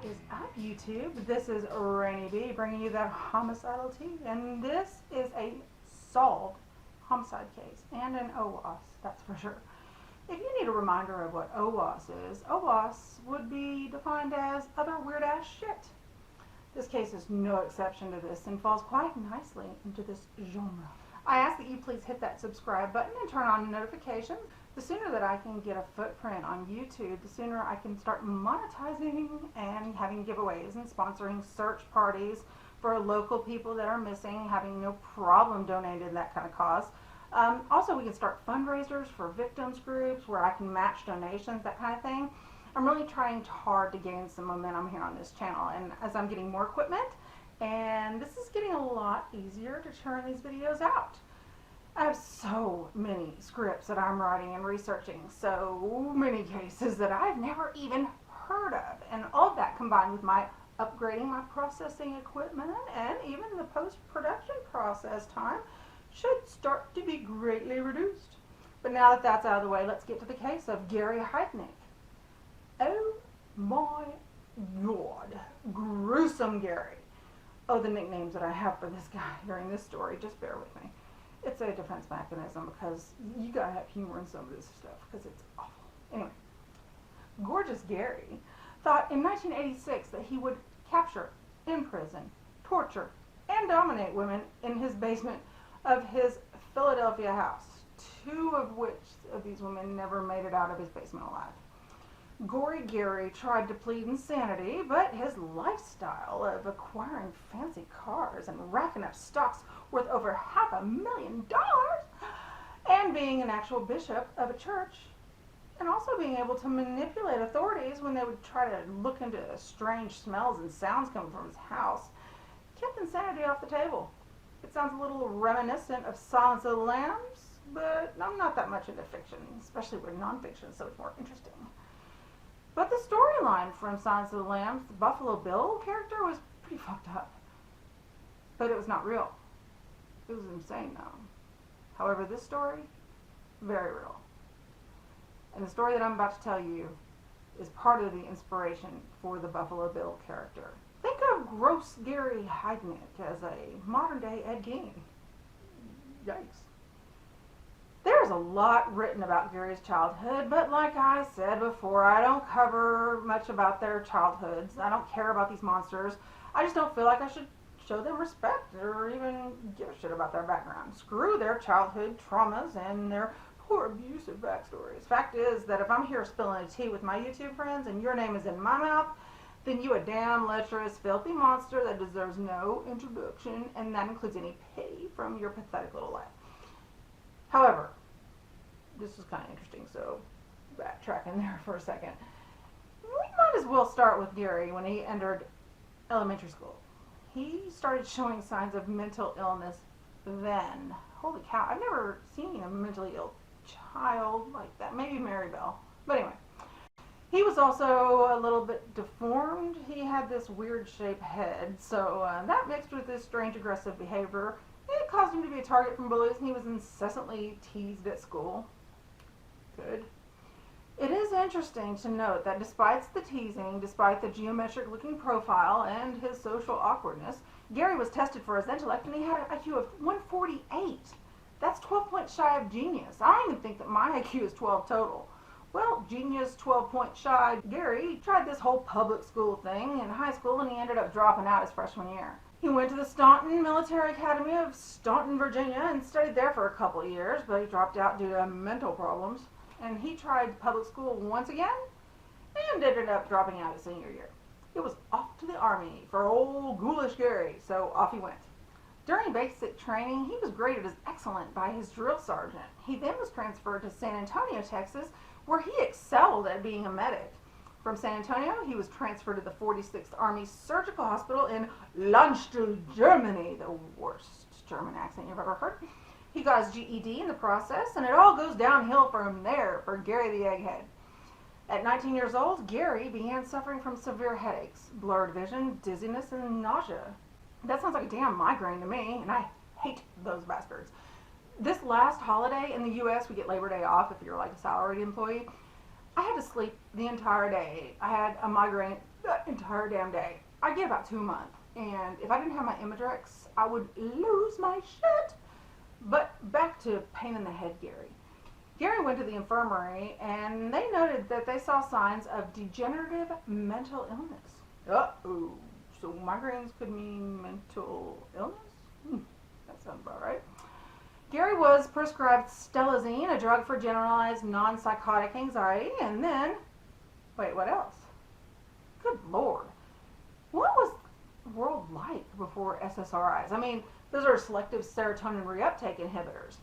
is up, YouTube? This is Ranee B bringing you that homicidal tea, and this is a solved homicide case and an OWAS, that's for sure. If you need a reminder of what OWAS is, OWAS would be defined as other weird ass shit. This case is no exception to this and falls quite nicely into this genre. I ask that you please hit that subscribe button and turn on notifications. The sooner that I can get a footprint on YouTube, the sooner I can start monetizing and having giveaways and sponsoring search parties for local people that are missing, having no problem donating that kind of cause. Also, we can start fundraisers for victims groups where I can match donations, that kind of thing. I'm really trying hard to gain some momentum here on this channel, and as I'm getting more equipment, and this is getting a lot easier to churn these videos out. I have so many scripts that I'm writing and researching, so many cases that I've never even heard of, and all of that combined with my upgrading my processing equipment and even the post-production process time should start to be greatly reduced. But now that that's out of the way, let's get to the case of Gary Heidnick. Oh my God, gruesome Gary. Oh, the nicknames that I have for this guy during this story, just bear with me. It's a defense mechanism because you gotta have humor in some of this stuff because it's awful. Anyway, Gorgeous Gary thought in 1986 that he would capture, imprison, torture, and dominate women in his basement of his Philadelphia house, two of which of these women never made it out of his basement alive. Gory Gary tried to plead insanity, but his lifestyle of acquiring fancy cars and racking up stocks worth over $500,000 and being an actual bishop of a church and also being able to manipulate authorities when they would try to look into strange smells and sounds coming from his house kept insanity off the table. It sounds a little reminiscent of Silence of the Lambs, but I'm not that much into fiction, especially with nonfiction, so it's more interesting. But the storyline from Silence of the Lambs, the Buffalo Bill character, was pretty fucked up. But it was not real. It was insane, though. However, this story, very real. And the story that I'm about to tell you is part of the inspiration for the Buffalo Bill character. Think of gross Gary Heidnick as a modern-day Ed Gein. Yikes. There's a lot written about Gary's childhood, but like I said before, I don't cover much about their childhoods. I don't care about these monsters. I just don't feel like I should show them respect or even give a shit about their background. Screw their childhood traumas and their poor abusive backstories. Fact is that if I'm here spilling a tea with my YouTube friends and your name is in my mouth, then you a damn lecherous, filthy monster that deserves no introduction, and that includes any pity from your pathetic little life. However, this is kind of interesting, so backtracking there for a second. We might as well start with Gary when he entered elementary school. He started showing signs of mental illness then. Holy cow, I've never seen a mentally ill child like that. Maybe Maribel. But anyway, he was also a little bit deformed. He had this weird shaped head, so that mixed with his strange aggressive behavior, it caused him to be a target from bullies, and he was incessantly teased at school. Good. It is interesting to note that despite the teasing, despite the geometric looking profile and his social awkwardness, Gary was tested for his intellect and he had an IQ of 148. That's 12 points shy of genius. I don't even think that my IQ is 12 total. Well, genius 12 points shy Gary tried this whole public school thing in high school and he ended up dropping out his freshman year. He went to the Staunton Military Academy of Staunton, Virginia and studied there for a couple of years, but he dropped out due to mental problems. And he tried public school once again and ended up dropping out his senior year. It was off to the army for old ghoulish Gary, so off he went. During basic training, he was graded as excellent by his drill sergeant. He then was transferred to San Antonio, Texas, where he excelled at being a medic. From San Antonio, he was transferred to the 46th Army Surgical Hospital in Landstuhl, Germany, the worst German accent you've ever heard. He got his GED in the process, and it all goes downhill from there for Gary the Egghead. At 19 years old, Gary began suffering from severe headaches, blurred vision, dizziness, and nausea. That sounds like a damn migraine to me, and I hate those bastards. This last holiday in the U.S., we get Labor Day off if you're like a salaried employee. I had to sleep the entire day. I had a migraine that entire damn day. I get about 2 months, and if I didn't have my Imadex, I would lose my shit. But back to pain in the head Gary. Gary went to the infirmary, and they noted that they saw signs of degenerative mental illness. Uh-oh. So migraines could mean mental illness? That sounds about right. Gary was prescribed stelazine, a drug for generalized non-psychotic anxiety, and then, wait, what else? Good Lord. What was the world like before SSRIs? I mean, those are selective serotonin reuptake inhibitors.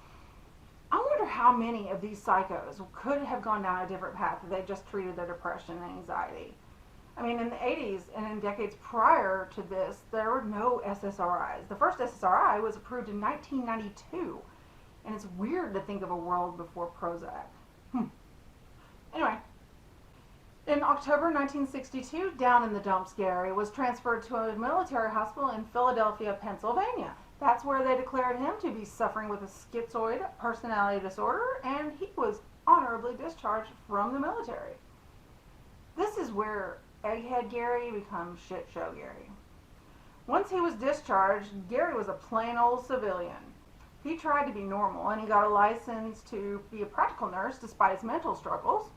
I wonder how many of these psychos could have gone down a different path if they just treated their depression and anxiety. I mean, in the 80s and in decades prior to this, there were no SSRIs. The first SSRI was approved in 1992, and it's weird to think of a world before Prozac. Anyway, in October 1962, down in the dumps, Gary was transferred to a military hospital in Philadelphia, Pennsylvania. That's where they declared him to be suffering with a schizoid personality disorder, and he was honorably discharged from the military. This is where Egghead Gary becomes Shit Show Gary. Once he was discharged, Gary was a plain old civilian. He tried to be normal, and he got a license to be a practical nurse despite his mental struggles,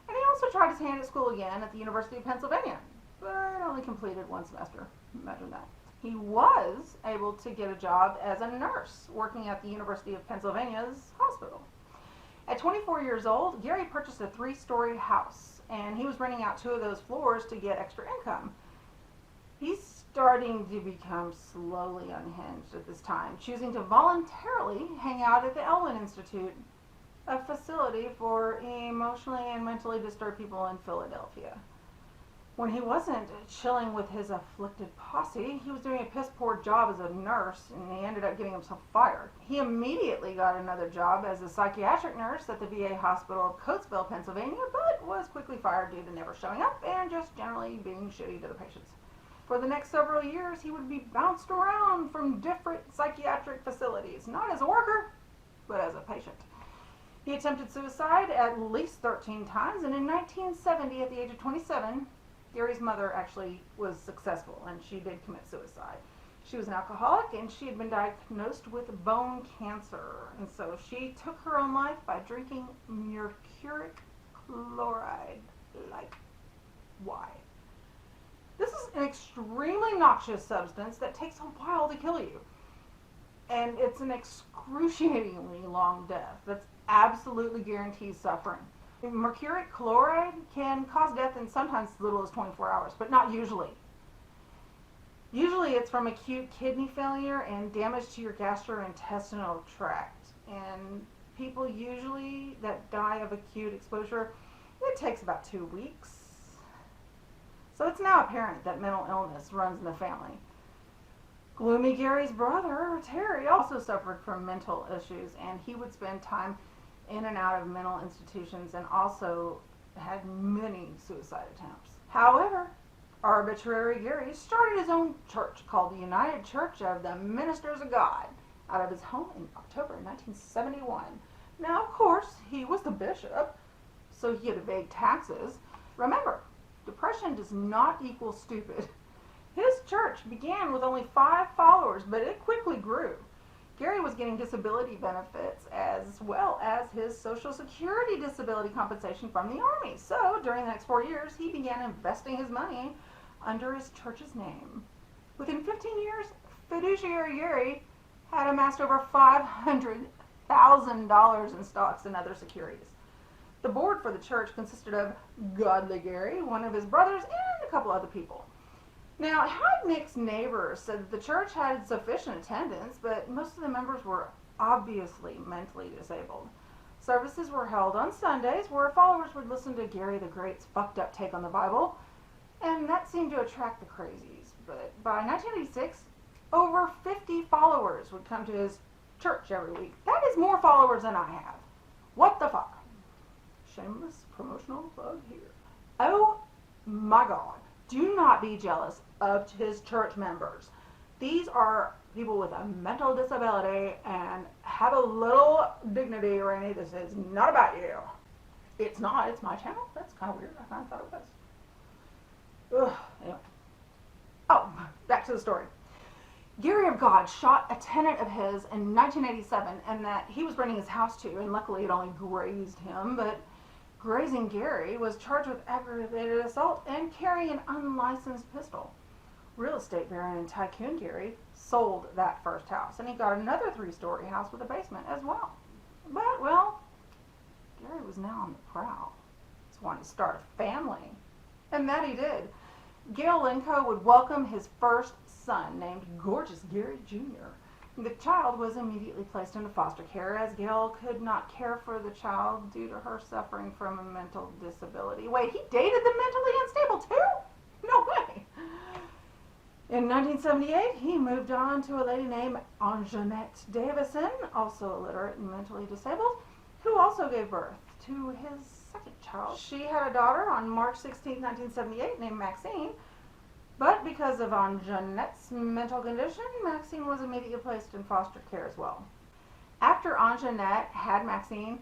and he also tried his hand at school again at the University of Pennsylvania, but only completed one semester. Imagine that. He was able to get a job as a nurse working at the University of Pennsylvania's hospital. At 24 years old, Gary purchased a 3-story house, and he was renting out 2 of those floors to get extra income. He's starting to become slowly unhinged at this time, choosing to voluntarily hang out at the Elwyn Institute, a facility for emotionally and mentally disturbed people in Philadelphia. When he wasn't chilling with his afflicted posse, he was doing a piss-poor job as a nurse, and he ended up getting himself fired. He immediately got another job as a psychiatric nurse at the VA hospital of Coatesville, Pennsylvania, but was quickly fired due to never showing up and just generally being shitty to the patients. For the next several years, he would be bounced around from different psychiatric facilities, not as a worker, but as a patient. He attempted suicide at least 13 times, and in 1970, at the age of 27, Gary's mother actually was successful, and she did commit suicide. She was an alcoholic, and she had been diagnosed with bone cancer, and so she took her own life by drinking mercuric chloride. Like, why? This is an extremely noxious substance that takes a while to kill you, and it's an excruciatingly long death that's absolutely guarantees suffering. Mercuric chloride can cause death in sometimes as little as 24 hours, but not usually. Usually it's from acute kidney failure and damage to your gastrointestinal tract. And people usually that die of acute exposure, it takes about 2 weeks. So it's now apparent that mental illness runs in the family. Gloomy Gary's brother, Terry, also suffered from mental issues, and he would spend time in and out of mental institutions and also had many suicide attempts. However, arbitrary Gary started his own church called the United Church of the Ministers of God out of his home in October 1971. Now, of course, he was the bishop, so he had to evade taxes. Remember, depression does not equal stupid. His church began with only 5 followers, but it quickly grew. Gary was getting disability benefits as well as his Social Security disability compensation from the Army. So during the next 4 years, he began investing his money under his church's name. Within 15 years, fiduciary Gary had amassed over $500,000 in stocks and other securities. The board for the church consisted of Godly Gary, one of his brothers, and a couple other people. Now, Heidnick's neighbors said that the church had sufficient attendance, but most of the members were obviously mentally disabled. Services were held on Sundays where followers would listen to Gary the Great's fucked up take on the Bible, and that seemed to attract the crazies. But by 1986, over 50 followers would come to his church every week. That is more followers than I have. What the fuck? Shameless promotional plug here. Oh my God. Do not be jealous of his church members. These are people with a mental disability, and have a little dignity, Ranee. This is not about you. It's not. It's my channel. That's kind of weird. I kind of thought it was. Ugh, anyway. Oh, back to the story. Gary of God shot a tenant of his in 1987, and that he was renting his house to, and luckily it only grazed him, but grazing Gary was charged with aggravated assault and carrying an unlicensed pistol. Real estate baron and tycoon Gary sold that first house, and he got another 3-story house with a basement as well. But, well, Gary was now on the prowl. He wanted to start a family, and that he did. Gail Linco would welcome his first son, named Gorgeous Gary Jr. The child was immediately placed into foster care, as Gail could not care for the child due to her suffering from a mental disability. Wait, he dated the mentally unstable too? No way! In 1978, he moved on to a lady named Anjanette Davison, also illiterate and mentally disabled, who also gave birth to his second child. She had a daughter on March 16, 1978, named Maxine, but because of Anjanette's mental condition, Maxine was immediately placed in foster care as well. After Anjanette had Maxine,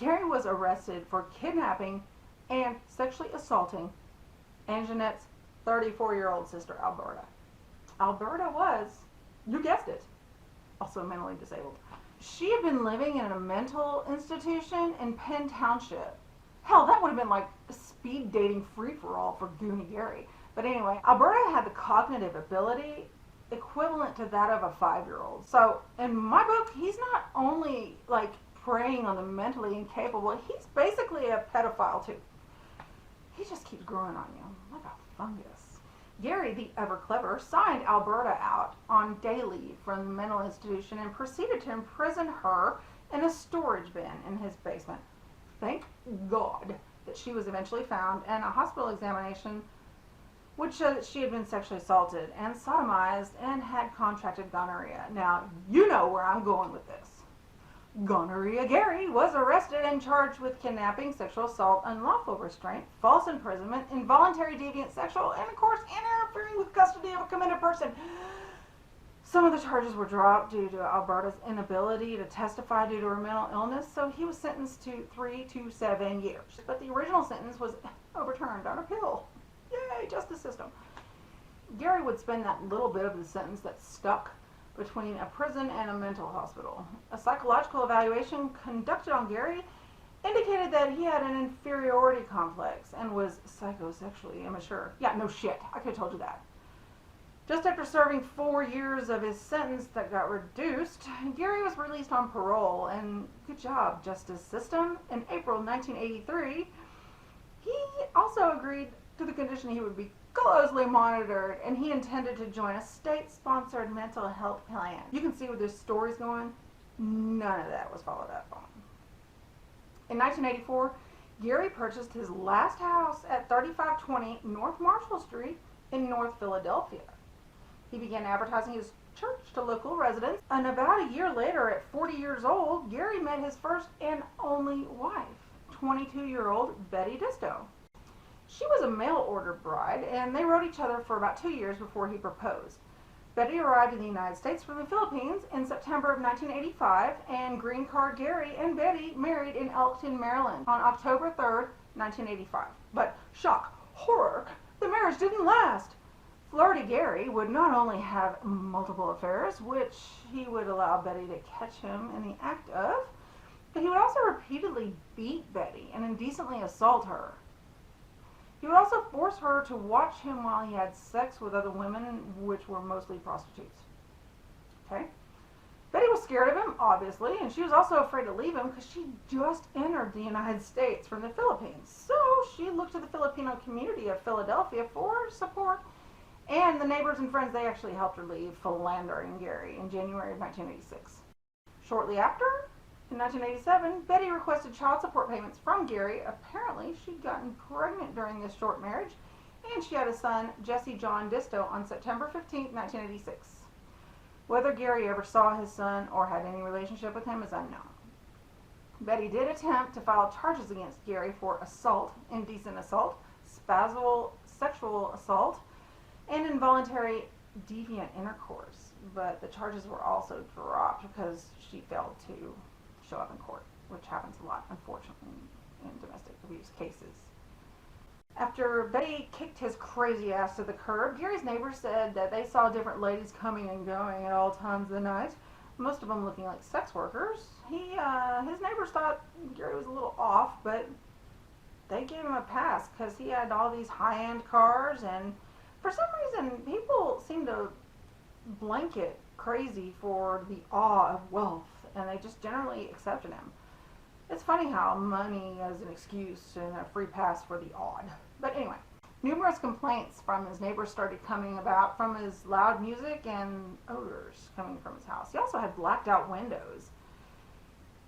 Gary was arrested for kidnapping and sexually assaulting Anjanette's 34-year-old sister, Alberta. Alberta was, you guessed it, also mentally disabled. She had been living in a mental institution in Penn Township. Hell, that would have been like a speed dating free-for-all for Goonie Gary. But anyway, Alberta had the cognitive ability equivalent to that of a 5-year-old. So in my book, he's not only like preying on the mentally incapable, he's basically a pedophile too. He just keeps growing on you like a fungus. Gary, the ever clever, signed Alberta out on day leave from the mental institution and proceeded to imprison her in a storage bin in his basement. Thank God that she was eventually found, and a hospital examination which showed that she had been sexually assaulted and sodomized and had contracted gonorrhea. Now, you know where I'm going with this. Gonorrhea Gary was arrested and charged with kidnapping, sexual assault, unlawful restraint, false imprisonment, involuntary deviant sexual, and of course interfering with custody of a committed person. Some of the charges were dropped due to Alberta's inability to testify due to her mental illness, so he was sentenced to 3 to 7 years. But the original sentence was overturned on appeal. Yay, justice system. Gary would spend that little bit of the sentence that stuck between a prison and a mental hospital. A psychological evaluation conducted on Gary indicated that he had an inferiority complex and was psychosexually immature. Yeah, no shit. I could have told you that. Just after serving 4 years of his sentence that got reduced, Gary was released on parole, and good job, justice system. In April 1983, he also agreed to the condition he would be closely monitored, and he intended to join a state-sponsored mental health plan. You can see where this story's going. None of that was followed up on. In 1984, Gary purchased his last house at 3520 North Marshall Street in North Philadelphia. He began advertising his church to local residents, and about a year later, at 40 years old, Gary met his first and only wife, 22-year-old Betty Disto. She was a mail-order bride, and they wrote each other for about 2 years before he proposed. Betty arrived in the United States from the Philippines in September of 1985, and green card Gary and Betty married in Elkton, Maryland on October 3rd, 1985. But shock, horror, the marriage didn't last. Flirty Gary would not only have multiple affairs, which he would allow Betty to catch him in the act of, but he would also repeatedly beat Betty and indecently assault her. He would also force her to watch him while he had sex with other women, which were mostly prostitutes. Okay? Betty was scared of him, obviously, and she was also afraid to leave him because she just entered the United States from the Philippines. So she looked to the Filipino community of Philadelphia for support, and the neighbors and friends, they actually helped her leave philandering Gary in January of 1986. Shortly after, in 1987, Betty requested child support payments from Gary. Apparently, she'd gotten pregnant during this short marriage, and she had a son, Jesse John Disto, on September 15, 1986. Whether Gary ever saw his son or had any relationship with him is unknown. Betty did attempt to file charges against Gary for assault, indecent assault, spasmal sexual assault, and involuntary deviant intercourse, but the charges were also dropped because she failed to show up in court, which happens a lot, unfortunately, in domestic abuse cases. After Betty kicked his crazy ass to the curb, Gary's neighbors said that they saw different ladies coming and going at all times of the night, most of them looking like sex workers. His neighbors thought Gary was a little off, but they gave him a pass because he had all these high-end cars, and for some reason, people seemed to blanket crazy for the awe of wealth, and they just generally accepted him. It's funny how money is an excuse and a free pass for the odd. But anyway, numerous complaints from his neighbors started coming about from his loud music and odors coming from his house. He also had blacked out windows.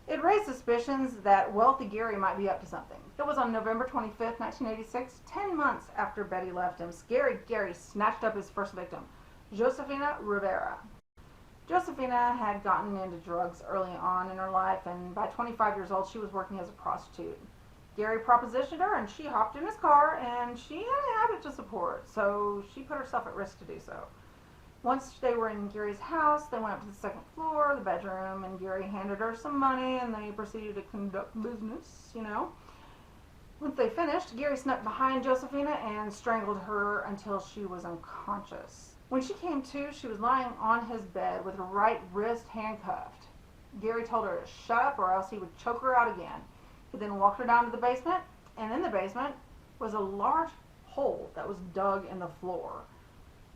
It raised suspicions that wealthy Gary might be up to something. It was on November 25th, 1986, 10 months after Betty left him, scary Gary snatched up his first victim, Josephina Rivera. Josephina had gotten into drugs early on in her life, and by 25 years old, she was working as a prostitute. Gary propositioned her, and she hopped in his car, and she had a habit to support, so she put herself at risk to do so. Once they were in Gary's house, they went up to the second floor, the bedroom, and Gary handed her some money, and they proceeded to conduct business, Once they finished, Gary snuck behind Josephina and strangled her until she was unconscious. When she came to, she was lying on his bed with her right wrist handcuffed. Gary told her to shut up or else he would choke her out again. He then walked her down to the basement, and in the basement was a large hole that was dug in the floor.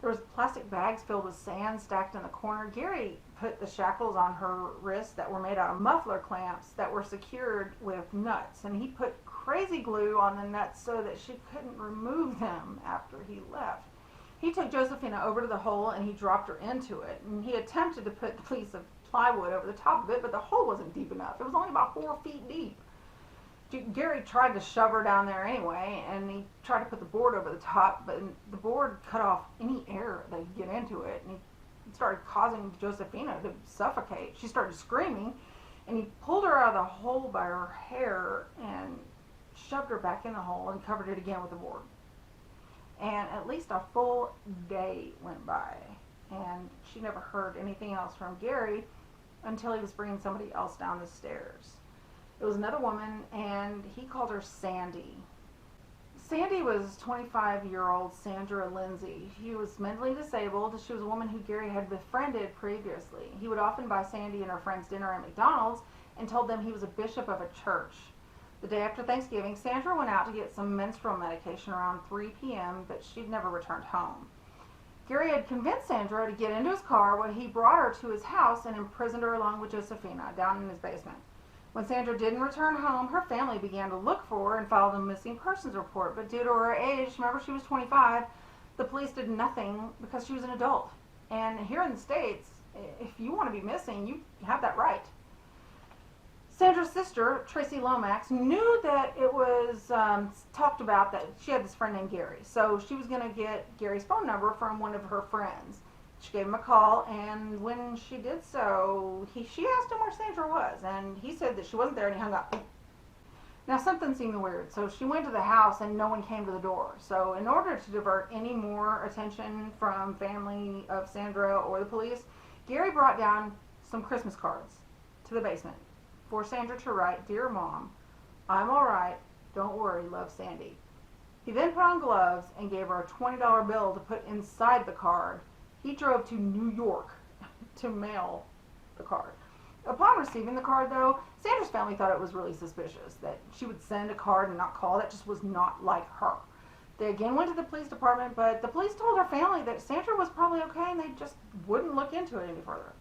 There was plastic bags filled with sand stacked in the corner. Gary put the shackles on her wrists that were made out of muffler clamps that were secured with nuts, and he put crazy glue on the nuts so that she couldn't remove them after he left. He took Josephina over to the hole and he dropped her into it, and he attempted to put the piece of plywood over the top of it, but the hole wasn't deep enough. It was only about 4 feet deep. Gary tried to shove her down there anyway, and he tried to put the board over the top, but the board cut off any air that could get into it, and he started causing Josephina to suffocate. She started screaming, and he pulled her out of the hole by her hair and shoved her back in the hole and covered it again with the board. And at least a full day went by, and she never heard anything else from Gary until he was bringing somebody else down the stairs. It was another woman, and he called her Sandy. Sandy was 25-year-old Sandra Lindsay. She was mentally disabled. She was a woman who Gary had befriended previously. He would often buy Sandy and her friends dinner at McDonald's and told them he was a bishop of a church. The day after Thanksgiving, Sandra went out to get some menstrual medication around 3 p.m., but she'd never returned home. Gary had convinced Sandra to get into his car while he brought her to his house and imprisoned her along with Josephina down in his basement. When Sandra didn't return home, her family began to look for her and filed a missing persons report. But due to her age, remember she was 25, the police did nothing because she was an adult. And here in the States, if you want to be missing, you have that right. Sandra's sister, Tracy Lomax, knew that it was talked about that she had this friend named Gary. So she was going to get Gary's phone number from one of her friends. She gave him a call, and when she did so, she asked him where Sandra was, and he said that she wasn't there, and he hung up. Now, something seemed weird, so she went to the house, and no one came to the door. So in order to divert any more attention from family of Sandra or the police, Gary brought down some Christmas cards to the basement for Sandra to write, "Dear Mom, I'm all right. Don't worry. Love, Sandy." He then put on gloves and gave her a $20 bill to put inside the card. He drove to New York to mail the card. Upon receiving the card, though, Sandra's family thought it was really suspicious that she would send a card and not call. That just was not like her. They again went to the police department, but the police told her family that Sandra was probably okay and they just wouldn't look into it any further.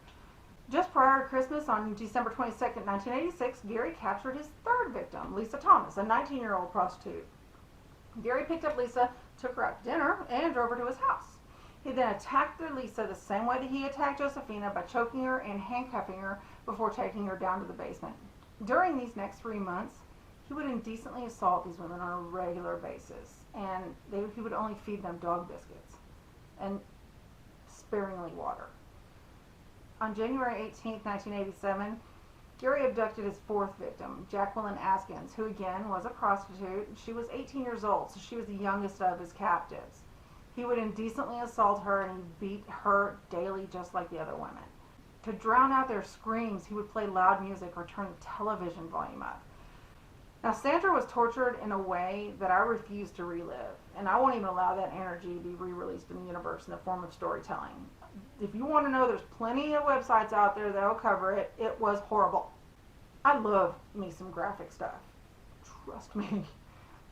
Just prior to Christmas, on December 22nd, 1986, Gary captured his third victim, Lisa Thomas, a 19-year-old prostitute. Gary picked up Lisa, took her out to dinner, and drove her to his house. He then attacked Lisa the same way that he attacked Josephina, by choking her and handcuffing her before taking her down to the basement. During these next 3 months, he would indecently assault these women on a regular basis, and he would only feed them dog biscuits and sparingly water. On January 18, 1987, Gary abducted his fourth victim, Jacqueline Askins, who again was a prostitute. She was 18 years old, so she was the youngest of his captives. He would indecently assault her and beat her daily just like the other women. To drown out their screams, he would play loud music or turn the television volume up. Now, Sandra was tortured in a way that I refuse to relive, and I won't even allow that energy to be re-released in the universe in the form of storytelling. If you want to know, there's plenty of websites out there that'll cover it. It was horrible. I love me some graphic stuff. Trust me.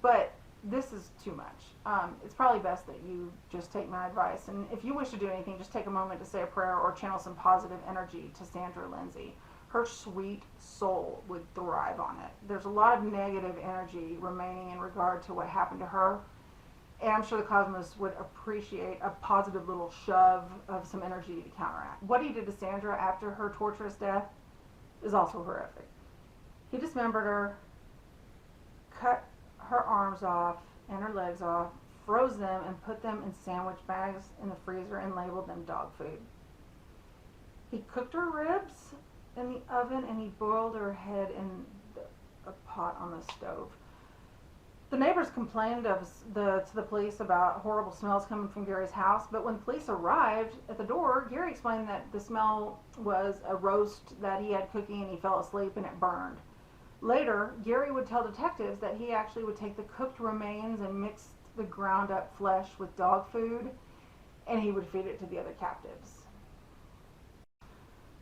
But this is too much. It's probably best that you just take my advice. And if you wish to do anything, just take a moment to say a prayer or channel some positive energy to Sandra Lindsay. Her sweet soul would thrive on it. There's a lot of negative energy remaining in regard to what happened to her. And I'm sure the cosmos would appreciate a positive little shove of some energy to counteract. What he did to Sandra after her torturous death is also horrific. He dismembered her, cut her arms off and her legs off, froze them, and put them in sandwich bags in the freezer and labeled them dog food. He cooked her ribs in the oven and he boiled her head in a pot on the stove. The neighbors complained to the police about horrible smells coming from Gary's house, but when the police arrived at the door, Gary explained that the smell was a roast that he had cooking and he fell asleep and it burned. Later, Gary would tell detectives that he actually would take the cooked remains and mix the ground up flesh with dog food, and he would feed it to the other captives.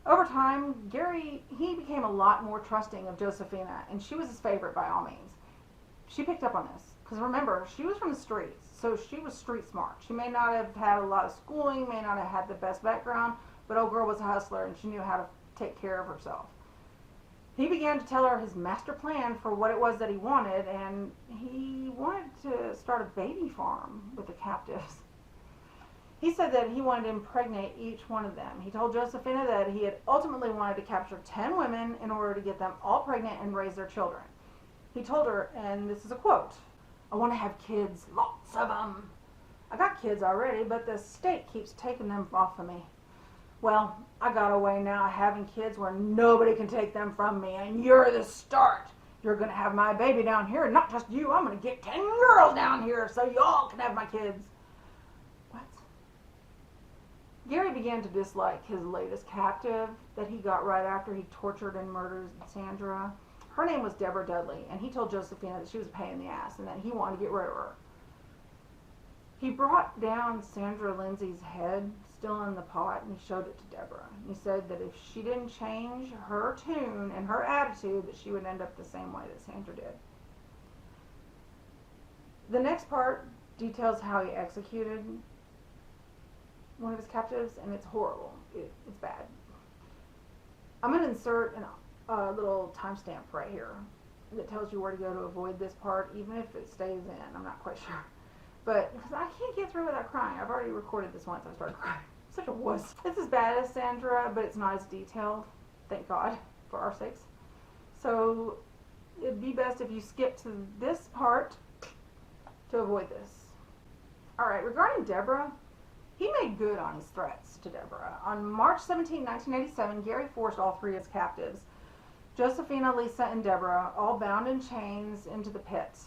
Over time, Gary, he became a lot more trusting of Josephina, and she was his favorite by all means. She picked up on this, because remember, she was from the streets, so she was street smart. She may not have had a lot of schooling, may not have had the best background, but old girl was a hustler, and she knew how to take care of herself. He began to tell her his master plan for what it was that he wanted, and he wanted to start a baby farm with the captives. He said that he wanted to impregnate each one of them. He told Josephina that he had ultimately wanted to capture 10 women in order to get them all pregnant and raise their children. He told her, and this is a quote, "I want to have kids, lots of them. I got kids already, but the state keeps taking them off of me. Well, I got a way now of having kids where nobody can take them from me, and you're the start. You're going to have my baby down here, and not just you. I'm going to get 10 girls down here so y'all can have my kids." What? Gary began to dislike his latest captive that he got right after he tortured and murdered Sandra. Her name was Deborah Dudley, and he told Josephina that she was a pain in the ass and that he wanted to get rid of her. He brought down Sandra Lindsay's head, still in the pot, and he showed it to Deborah. He said that if she didn't change her tune and her attitude, that she would end up the same way that Sandra did. The next part details how he executed one of his captives, and it's horrible. It's bad. I'm going to insert a little timestamp right here that tells you where to go to avoid this part, even if it stays in. I'm not quite sure. But because I can't get through without crying. I've already recorded this once. I started crying. I'm such a wuss. It's as bad as Sandra, but it's not as detailed. Thank God, for our sakes. So it'd be best if you skip to this part to avoid this. Alright, regarding Deborah, he made good on his threats to Deborah. On March 17, 1987, Gary forced all three of his captives, Josephina, Lisa, and Deborah, all bound in chains, into the pit.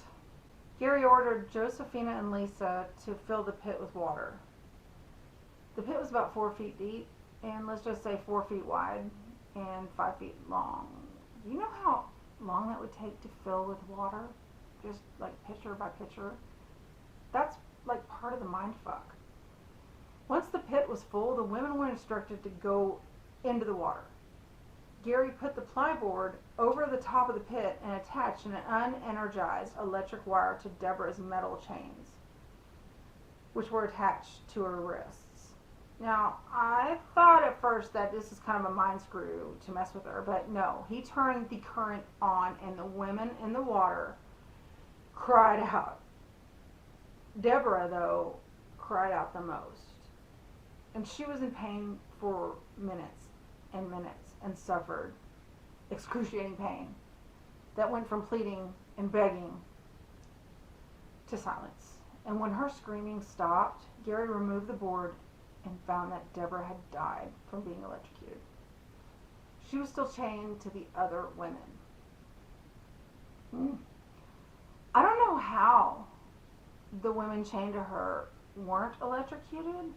Gary ordered Josephina and Lisa to fill the pit with water. The pit was about 4 feet deep, and let's just say 4 feet wide and 5 feet long. Do you know how long that would take to fill with water? Just like pitcher by pitcher? That's like part of the mind fuck. Once the pit was full, the women were instructed to go into the water. Gary put the plyboard over the top of the pit and attached an unenergized electric wire to Deborah's metal chains, which were attached to her wrists. Now, I thought at first that this is kind of a mind screw to mess with her, but no. He turned the current on, and the women in the water cried out. Deborah, though, cried out the most. And she was in pain for minutes and minutes and suffered excruciating pain that went from pleading and begging to silence. And when her screaming stopped, Gary removed the board and found that Deborah had died from being electrocuted. She was still chained to the other women. I don't know how the women chained to her weren't electrocuted,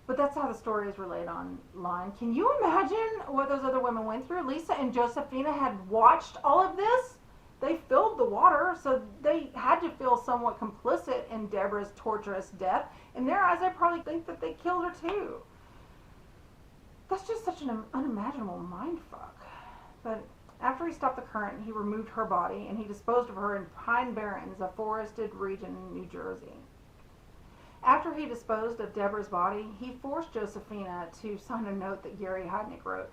but that's how the story is relayed online. Can you imagine what those other women went through? Lisa and Josephina had watched all of this. They filled the water, so they had to feel somewhat complicit in Deborah's torturous death. In their eyes, they probably think that they killed her too. That's just such an unimaginable mindfuck. But after he stopped the current, he removed her body and he disposed of her in Pine Barrens, a forested region in New Jersey. After he disposed of Deborah's body, he forced Josephina to sign a note that Gary Heidnick wrote.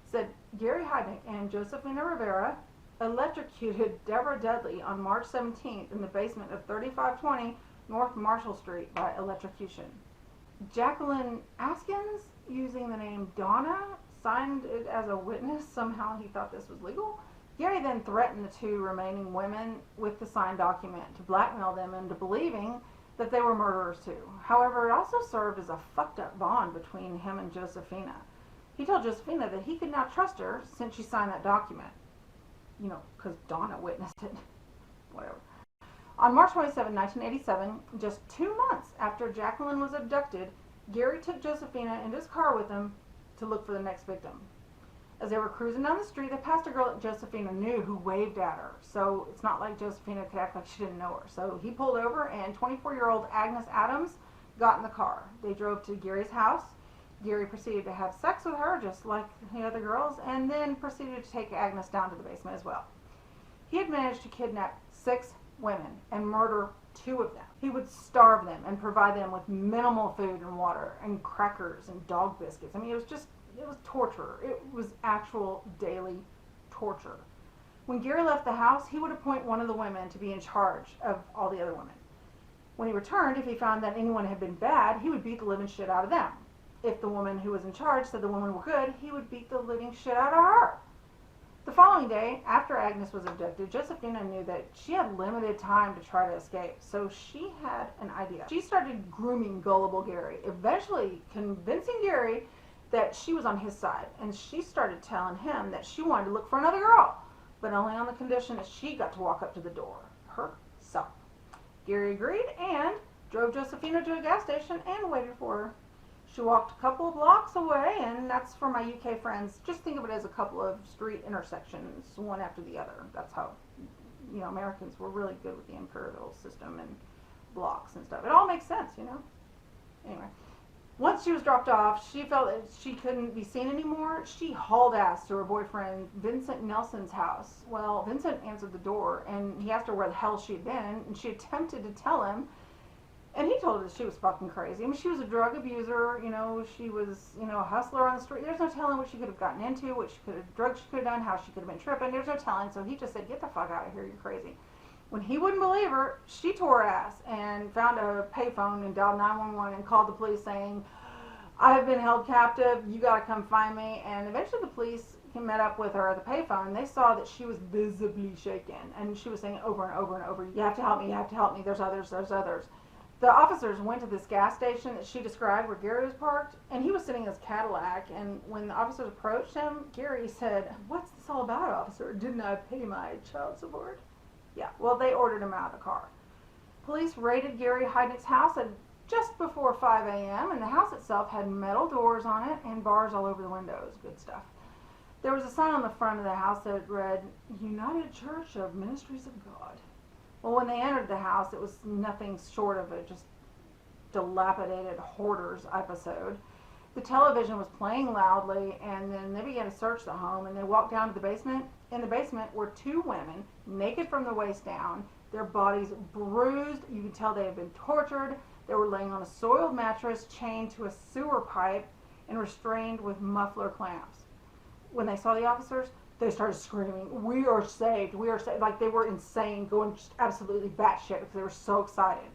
It said, Gary Heidnick and Josephina Rivera electrocuted Deborah Dudley on March 17th in the basement of 3520 North Marshall Street by electrocution. Jacqueline Askins, using the name Donna, signed it as a witness. Somehow he thought this was legal. Gary then threatened the two remaining women with the signed document to blackmail them into believing that they were murderers too. However, it also served as a fucked up bond between him and Josephina. He told Josephina that he could not trust her since she signed that document. You know, because Donna witnessed it. Whatever. On March 27, 1987, just 2 months after Jacqueline was abducted, Gary took Josephina in his car with him to look for the next victim. As they were cruising down the street, they passed a girl that Josephina knew who waved at her. So it's not like Josephina could act like she didn't know her. So he pulled over and 24-year-old Agnes Adams got in the car. They drove to Gary's house. Gary proceeded to have sex with her, just like the other girls, and then proceeded to take Agnes down to the basement as well. He had managed to kidnap 6 women and murder 2 of them. He would starve them and provide them with minimal food and water and crackers and dog biscuits. I mean, it was torture. It was actual daily torture. When Gary left the house, he would appoint one of the women to be in charge of all the other women. When he returned, if he found that anyone had been bad, he would beat the living shit out of them. If the woman who was in charge said the women were good, he would beat the living shit out of her. The following day, after Agnes was abducted, Josephina knew that she had limited time to try to escape, so she had an idea. She started grooming gullible Gary, eventually convincing Gary that she was on his side, and she started telling him that she wanted to look for another girl, but only on the condition that she got to walk up to the door herself. Gary agreed and drove Josephina to a gas station and waited for her. She walked a couple of blocks away, and that's for my UK friends. Just think of it as a couple of street intersections, one after the other. That's how, you know, Americans were really good with the imperial system and blocks and stuff. It all makes sense, you know. Anyway, once she was dropped off, she felt that she couldn't be seen anymore. She hauled ass to her boyfriend Vincent Nelson's house. Well, Vincent answered the door, and he asked her where the hell she had been, and she attempted to tell him. And he told her that she was fucking crazy. I mean, she was a drug abuser, you know, she was, you know, a hustler on the street. There's no telling what she could have gotten into, what drugs she could have done, how she could have been tripping. There's no telling. So he just said, get the fuck out of here, you're crazy. When he wouldn't believe her, she tore her ass and found a payphone and dialed 911 and called the police saying, I've been held captive, you gotta come find me. And eventually the police met up with her at the payphone, and they saw that she was visibly shaken. And she was saying over and over and over, you have to help me, you have to help me, there's others, there's others. The officers went to this gas station that she described where Gary was parked, and he was sitting in his Cadillac, and when the officers approached him, Gary said, what's this all about, officer? Didn't I pay my child support? Yeah, well, they ordered him out of the car. Police raided Gary Heidnick's house at just before 5 a.m., and the house itself had metal doors on it and bars all over the windows. Good stuff. There was a sign on the front of the house that read, United Church of Ministries of God. Well, when they entered the house, it was nothing short of a just dilapidated hoarders episode. The television was playing loudly, and then they began to search the home, and they walked down to the basement. In the basement were 2 women, naked from the waist down, their bodies bruised. You could tell they had been tortured. They were laying on a soiled mattress, chained to a sewer pipe, and restrained with muffler clamps. When they saw the officers, they started screaming, we are saved, we are saved. Like they were insane, going just absolutely batshit because they were so excited.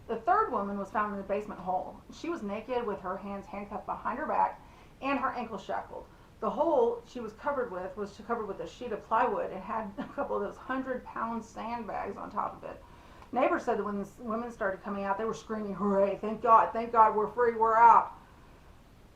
The third woman was found in the basement hole. She was naked with her hands handcuffed behind her back and her ankles shackled. The hole she was covered with a sheet of plywood and had a couple of those 100-pound sandbags on top of it. Neighbors said that when the women started coming out, they were screaming, hooray, thank God, we're free, we're out.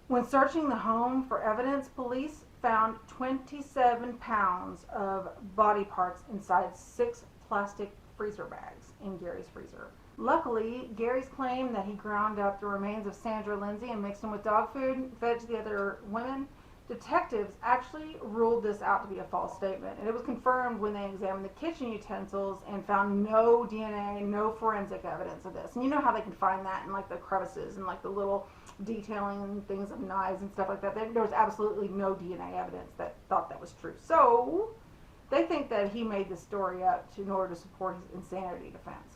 When searching the home for evidence, police found 27 pounds of body parts inside 6 plastic freezer bags in Gary's freezer. Luckily, Gary's claim that he ground up the remains of Sandra Lindsay and mixed them with dog food, fed to the other women, Detectives actually ruled this out to be a false statement, and it was confirmed when they examined the kitchen utensils and found no DNA, no forensic evidence of this. And you know how they can find that in like the crevices and like the little detailing and things of knives and stuff like that. There was absolutely no DNA evidence that thought that was true. So they think that he made this story up in order to support his insanity defense.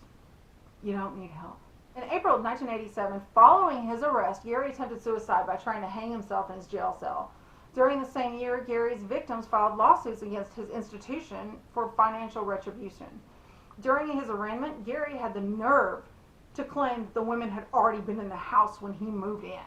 You don't need help. In April of 1987, following his arrest, Gary attempted suicide by trying to hang himself in his jail cell. During the same year, Gary's victims filed lawsuits against his institution for financial retribution. During his arraignment, Gary had the nerve to claim that the women had already been in the house when he moved in.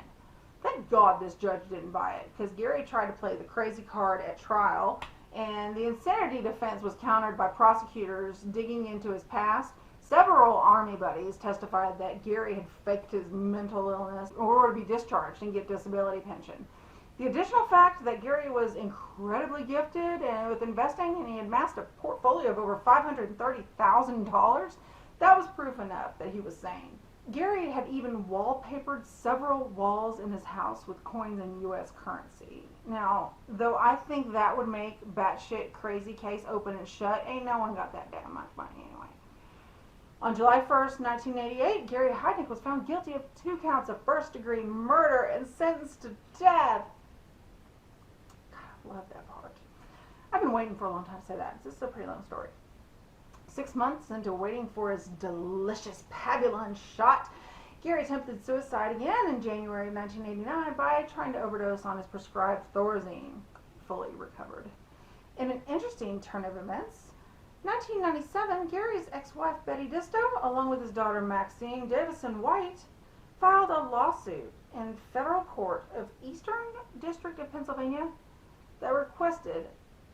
Thank God this judge didn't buy it, because Gary tried to play the crazy card at trial, and the insanity defense was countered by prosecutors digging into his past. Several Army buddies testified that Gary had faked his mental illness in order to be discharged and get disability pension. The additional fact that Gary was incredibly gifted and with investing, and he had amassed a portfolio of over $530,000, that was proof enough that he was sane. Gary had even wallpapered several walls in his house with coins in U.S. currency. Now, though I think that would make batshit crazy case open and shut, ain't no one got that damn much money anyway. On July 1st, 1988, Gary Heidnik was found guilty of 2 counts of first-degree murder and sentenced to death. God, I love that part. I've been waiting for a long time to say that. This is a pretty long story. 6 months into waiting for his delicious Pavulon shot, Gary attempted suicide again in January of 1989 by trying to overdose on his prescribed Thorazine, fully recovered. In an interesting turn of events, 1997, Gary's ex-wife Betty Disto, along with his daughter Maxine Davison White, filed a lawsuit in federal court of Eastern District of Pennsylvania that requested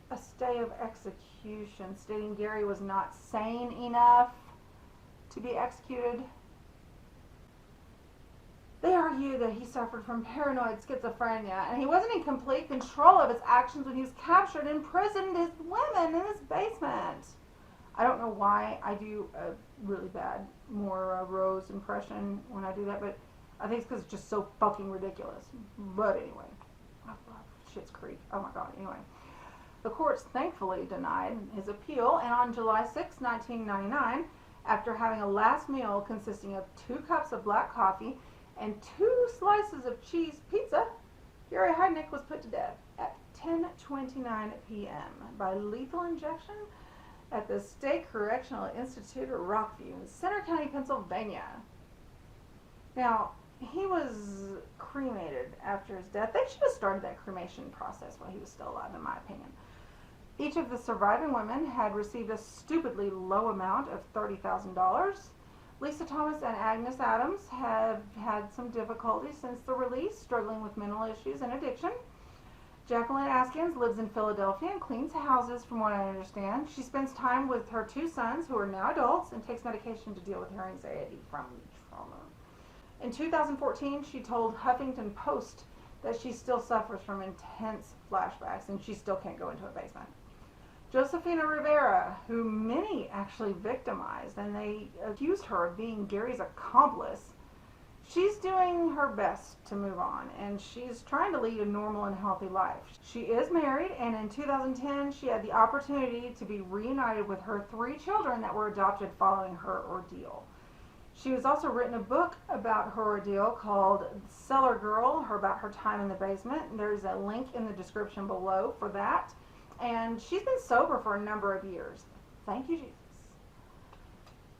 a stay of execution, stating Gary was not sane enough to be executed. They argue that he suffered from paranoid schizophrenia and he wasn't in complete control of his actions when he was captured and imprisoned his women in his basement. I don't know why I do a really bad Maura Rose impression when I do that, but I think it's because it's just so fucking ridiculous. But anyway, I love Schitt's Creek. Oh my god, anyway. The courts thankfully denied his appeal, and on July 6, 1999, after having a last meal consisting of 2 cups of black coffee and 2 slices of cheese pizza, Gary Heidnick was put to death at 10:29 p.m. by lethal injection at the State Correctional Institute of Rockview in Center County, Pennsylvania. Now, he was cremated after his death. They should have started that cremation process while he was still alive, in my opinion. Each of the surviving women had received a stupidly low amount of $30,000. Lisa Thomas and Agnes Adams have had some difficulty since the release, struggling with mental issues and addiction. Jacqueline Askins lives in Philadelphia and cleans houses, from what I understand. She spends time with her 2 sons, who are now adults, and takes medication to deal with her anxiety from trauma. In 2014, she told Huffington Post that she still suffers from intense flashbacks and she still can't go into a basement. Josephina Rivera, who many actually victimized, and they accused her of being Gary's accomplice, she's doing her best to move on, and she's trying to lead a normal and healthy life. She is married, and in 2010, she had the opportunity to be reunited with her 3 children that were adopted following her ordeal. She has also written a book about her ordeal called Cellar Girl, about her time in the basement. There's a link in the description below for that. And she's been sober for a number of years. Thank you, Jesus.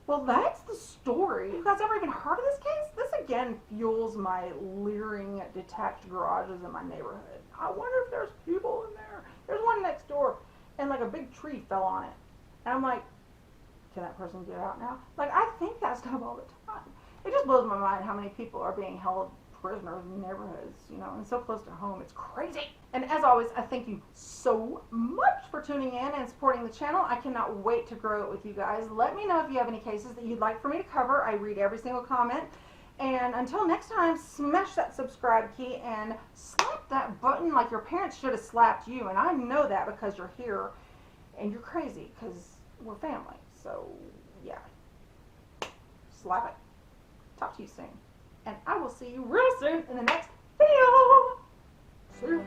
Well, that's the story. You guys ever even heard of this case? This again fuels my leering at detached garages in my neighborhood. I wonder if there's people in there. There's one next door, and like a big tree fell on it. And I'm like, can that person get out now? Like, I think that stuff all the time. It just blows my mind how many people are being held prisoners in neighborhoods, you know, and so close to home. It's crazy. And as always, I thank you so much for tuning in and supporting the channel. I cannot wait to grow it with you guys. Let me know if you have any cases that you'd like for me to cover. I read every single comment. And until next time, smash that subscribe key and slap that button like your parents should have slapped you. And I know that because you're here and you're crazy because we're family. So, yeah. Slap it. Talk to you soon. And I will see you real soon in the next video. See you.